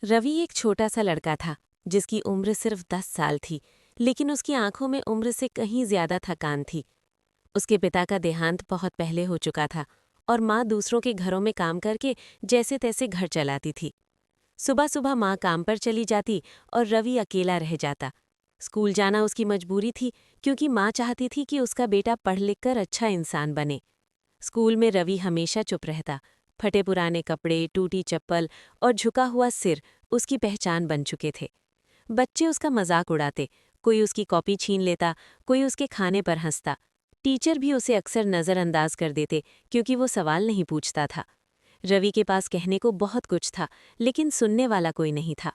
रवि एक छोटा सा लड़का था जिसकी उम्र सिर्फ 10 साल थी, लेकिन उसकी आंखों में उम्र से कहीं ज्यादा थकान थी। उसके पिता का देहांत बहुत पहले हो चुका था और माँ दूसरों के घरों में काम करके जैसे तैसे घर चलाती थी। सुबह सुबह माँ काम पर चली जाती और रवि अकेला रह जाता। स्कूल जाना उसकी मजबूरी थी, क्योंकि माँ चाहती थी कि उसका बेटा पढ़ लिख कर अच्छा इंसान बने। स्कूल में रवि हमेशा चुप रहता। फटे पुराने कपड़े, टूटी चप्पल और झुका हुआ सिर उसकी पहचान बन चुके थे। बच्चे उसका मजाक उड़ाते, कोई उसकी कॉपी छीन लेता, कोई उसके खाने पर हंसता। टीचर भी उसे अक्सर नज़रअंदाज कर देते, क्योंकि वो सवाल नहीं पूछता था। रवि के पास कहने को बहुत कुछ था, लेकिन सुनने वाला कोई नहीं था।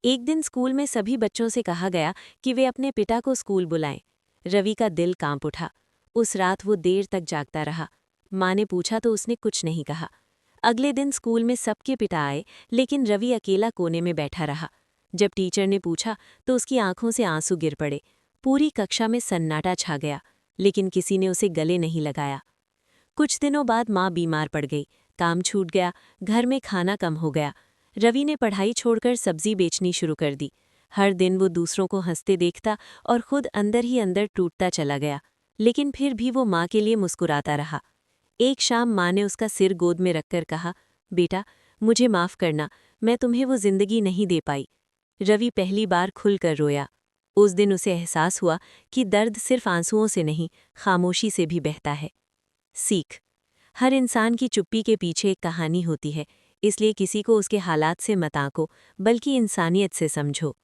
एक दिन स्कूल में सभी बच्चों से कहा गया कि वे अपने पिता को स्कूल बुलाएं। रवि का दिल कांप उठा। उस रात वो देर तक जागता रहा। माँ ने पूछा तो उसने कुछ नहीं कहा। अगले दिन स्कूल में सबके पिता आए, लेकिन रवि अकेला कोने में बैठा रहा। जब टीचर ने पूछा तो उसकी आंखों से आंसू गिर पड़े। पूरी कक्षा में सन्नाटा छा गया, लेकिन किसी ने उसे गले नहीं लगाया। कुछ दिनों बाद माँ बीमार पड़ गई, काम छूट गया, घर में खाना कम हो गया। रवि ने पढ़ाई छोड़कर सब्जी बेचनी शुरू कर दी। हर दिन वो दूसरों को हंसते देखता और खुद अंदर ही अंदर टूटता चला गया, लेकिन फिर भी वो माँ के लिए मुस्कुराता रहा। एक शाम माँ ने उसका सिर गोद में रखकर कहा, बेटा, मुझे माफ़ करना, मैं तुम्हें वो जिंदगी नहीं दे पाई। रवि पहली बार खुलकर रोया। उस दिन उसे एहसास हुआ कि दर्द सिर्फ आंसुओं से नहीं, खामोशी से भी बहता है। सीख: हर इंसान की चुप्पी के पीछे एक कहानी होती है, इसलिए किसी को उसके हालात से मत आंको, बल्कि इंसानियत से समझो।